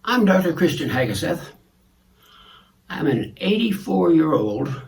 I'm Dr. Christian Haggeseth. I'm an 84-year-old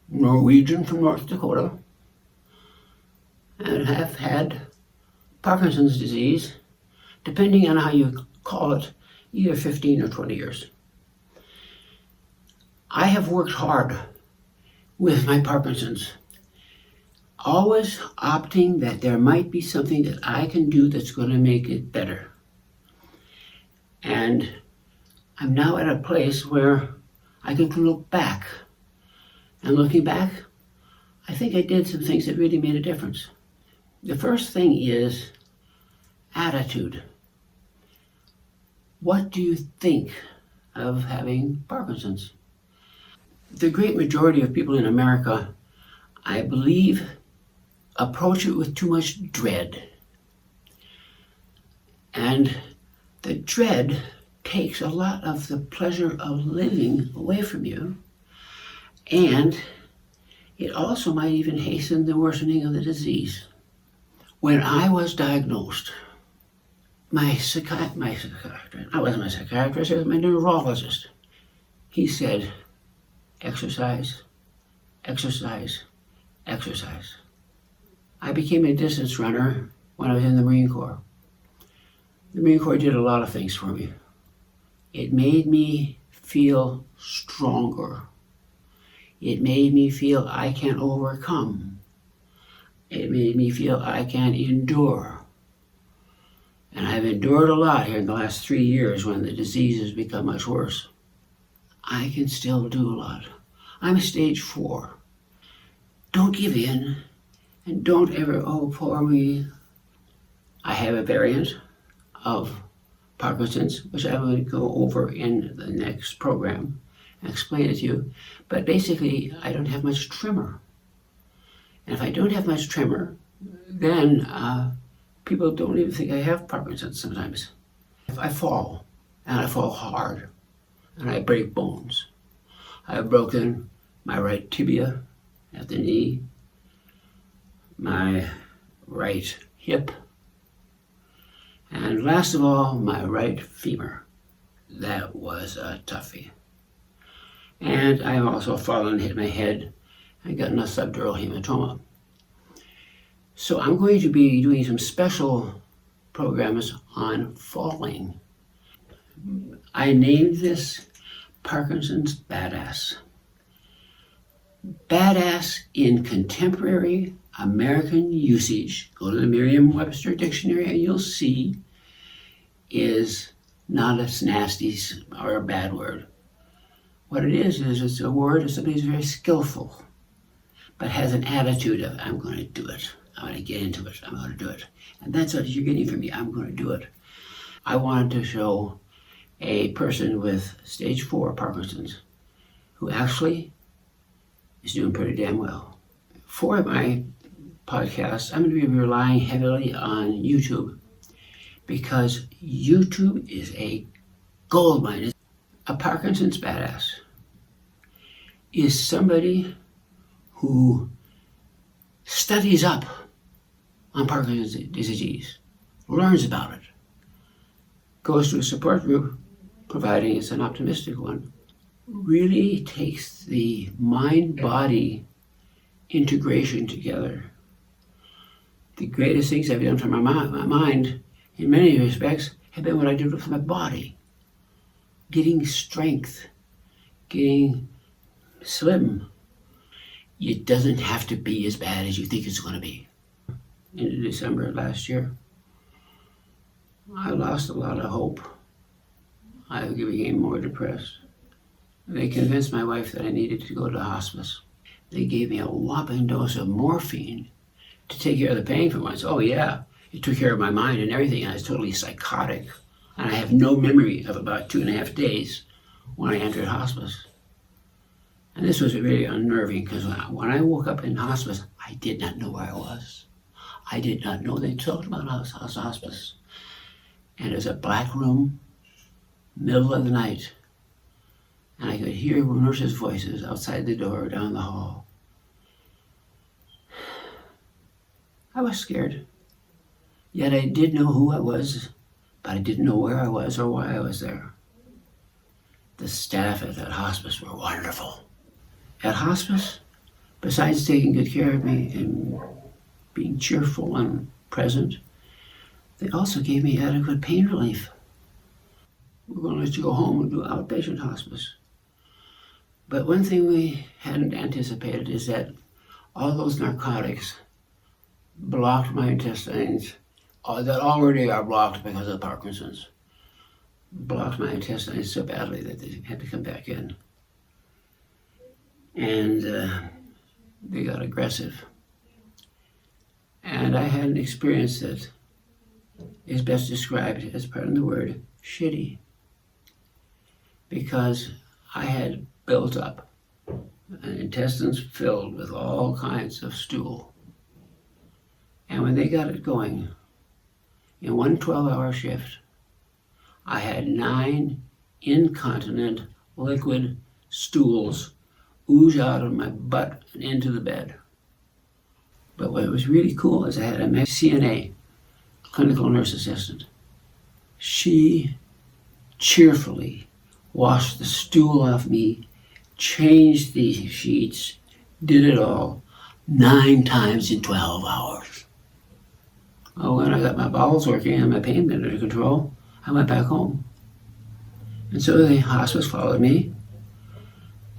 Norwegian from North Dakota and have had Parkinson's disease, depending on how you call it, either 15 or 20 years. I have worked hard with my Parkinson's, always opting that there might be something that I can do that's going to make it better. And I'm now at a place where I can look back. And looking back, I think I did some things that really made a difference. The first thing is attitude. What do you think of having Parkinson's? The great majority of people in America, I believe, approach it with too much dread. And the dread takes a lot of the pleasure of living away from you, and it also might even hasten the worsening of the disease. When I was diagnosed, my psychiatrist, I wasn't my psychiatrist, I was my neurologist. He said, exercise, exercise, exercise. I became a distance runner when I was in the Marine Corps. The Marine Corps did a lot of things for me. It made me feel stronger. It made me feel I can overcome. It made me feel I can endure. And I've endured a lot here in the last 3 years when the disease has become much worse. I can still do a lot. I'm stage 4. Don't give in, and don't ever, oh, poor me. I have a variant of Parkinson's, which I'm going to go over in the next program and explain it to you. But basically, I don't have much tremor. And if I don't have much tremor, then people don't even think I have Parkinson's sometimes. If I fall, and I fall hard, and I break bones. I've broken my right tibia at the knee, my right hip, and last of all, my right femur. That was a toughie. And I've also fallen, hit my head, and gotten a subdural hematoma. So I'm going to be doing some special programs on falling. I named this Parkinson's Badass. Badass in contemporary American usage, go to the Merriam-Webster dictionary and you'll see, is not a nasty or a bad word. What it is it's a word of somebody who's very skillful, but has an attitude of, I'm going to do it. I'm going to get into it. I'm going to do it. And that's what you're getting from me. I'm going to do it. I wanted to show a person with stage 4 Parkinson's who actually is doing pretty damn well. For my podcast, I'm going to be relying heavily on YouTube because YouTube is a gold mine. A Parkinson's Badass is somebody who studies up on Parkinson's disease, learns about it, goes to a support group, providing it's an optimistic one, really takes the mind-body integration together. The greatest things I've done for my mind, in many respects, have been what I did with my body. Getting strength, getting slim. It doesn't have to be as bad as you think it's going to be. In December last year, I lost a lot of hope. I became more depressed. They convinced my wife that I needed to go to hospice. They gave me a whopping dose of morphine to take care of the pain for once. Oh yeah, it took care of my mind and everything. I was totally psychotic. And I have no memory of about 2.5 days when I entered hospice. And this was really unnerving because when I woke up in hospice, I did not know where I was. I did not know they talked about hospice. And it was a black room, middle of the night. And I could hear nurses' voices outside the door down the hall. I was scared. Yet I did know who I was but I didn't know where I was or why I was there. The staff at that hospice were wonderful. At hospice, besides taking good care of me and being cheerful and present, they also gave me adequate pain relief. We're going to let you go home and do outpatient hospice. But one thing we hadn't anticipated is that all those narcotics blocked my intestines, that already are blocked because of Parkinson's, blocked my intestines so badly that they had to come back in. And they got aggressive. And I had an experience that is best described as, pardon the word, shitty. Because I had built up intestines filled with all kinds of stool. And when they got it going, in one 12-hour shift, I had 9 incontinent liquid stools ooze out of my butt and into the bed. But what was really cool is I had a CNA, clinical nurse assistant. She cheerfully washed the stool off me, changed the sheets, did it all 9 times in 12 hours. Oh, when I got my bowels working and my pain under control, I went back home. And so the hospice followed me,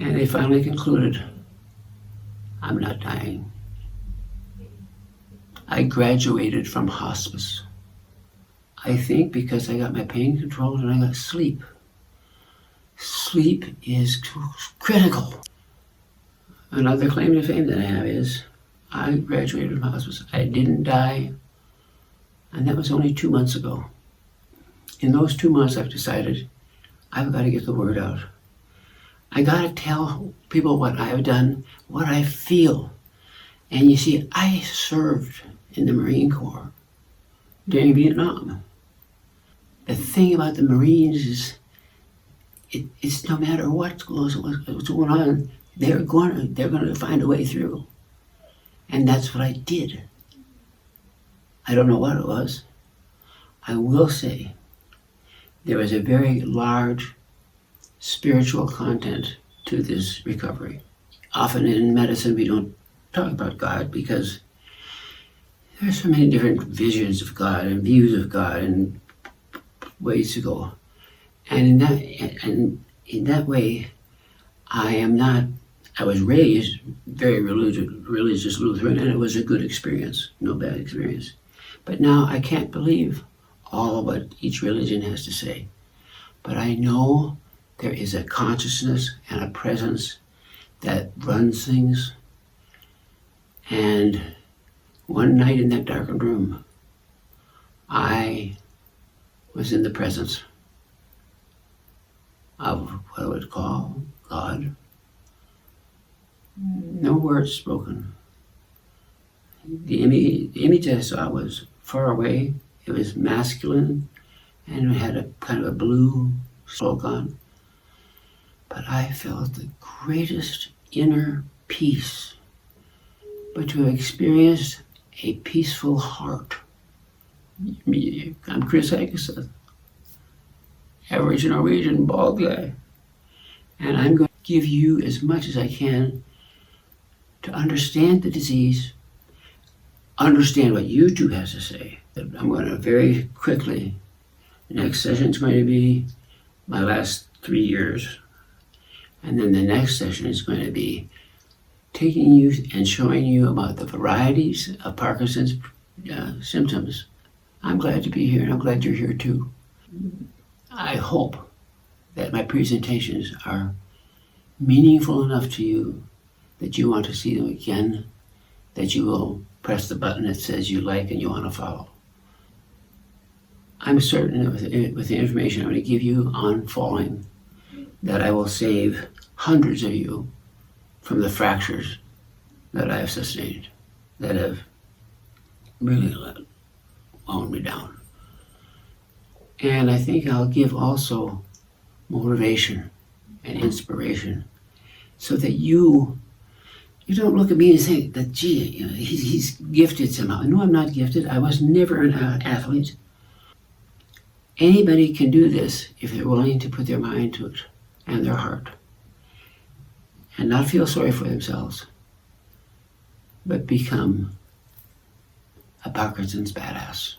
and they finally concluded, I'm not dying. I graduated from hospice. I think because I got my pain controlled and I got sleep. Sleep is critical. Another claim to fame that I have is I graduated from hospice. I didn't die, and that was only 2 months ago. In those 2 months, I've decided I've got to get the word out. I got to tell people what I've done, what I feel. And you see, I served in the Marine Corps during Vietnam. The thing about the Marines is it's no matter what's going on, they're going to find a way through. And that's what I did. I don't know what it was. I will say there was a very large spiritual content to this recovery. Often in medicine we don't talk about God because there's so many different visions of God and views of God and ways to go. And in that way, I was raised very religious Lutheran, and it was a good experience, no bad experience. But now I can't believe all of what each religion has to say. But I know there is a consciousness and a presence that runs things. And one night in that darkened room, I was in the presence of what I would call God. No words spoken. The image I saw was far away. It was masculine and it had a kind of a blue smoke on. But I felt the greatest inner peace. But to have experienced a peaceful heart. I'm Chris Hageseth, average Norwegian bald guy. And I'm going to give you as much as I can to understand the disease, understand what YouTube has to say. I'm going to very quickly, the next session is going to be my last 3 years. And then the next session is going to be taking you and showing you about the varieties of Parkinson's symptoms. I'm glad to be here, and I'm glad you're here too. I hope that my presentations are meaningful enough to you that you want to see them again, that you will press the button that says you like and you want to follow. I'm certain that with the information I'm going to give you on falling, that I will save hundreds of you from the fractures that I have sustained, that have really wound me down. And I think I'll give also motivation and inspiration so that you don't look at me and say that, gee, he's gifted somehow. No, I'm not gifted. I was never an athlete. Anybody can do this if they're willing to put their mind to it and their heart and not feel sorry for themselves, but become a Parkinson's badass.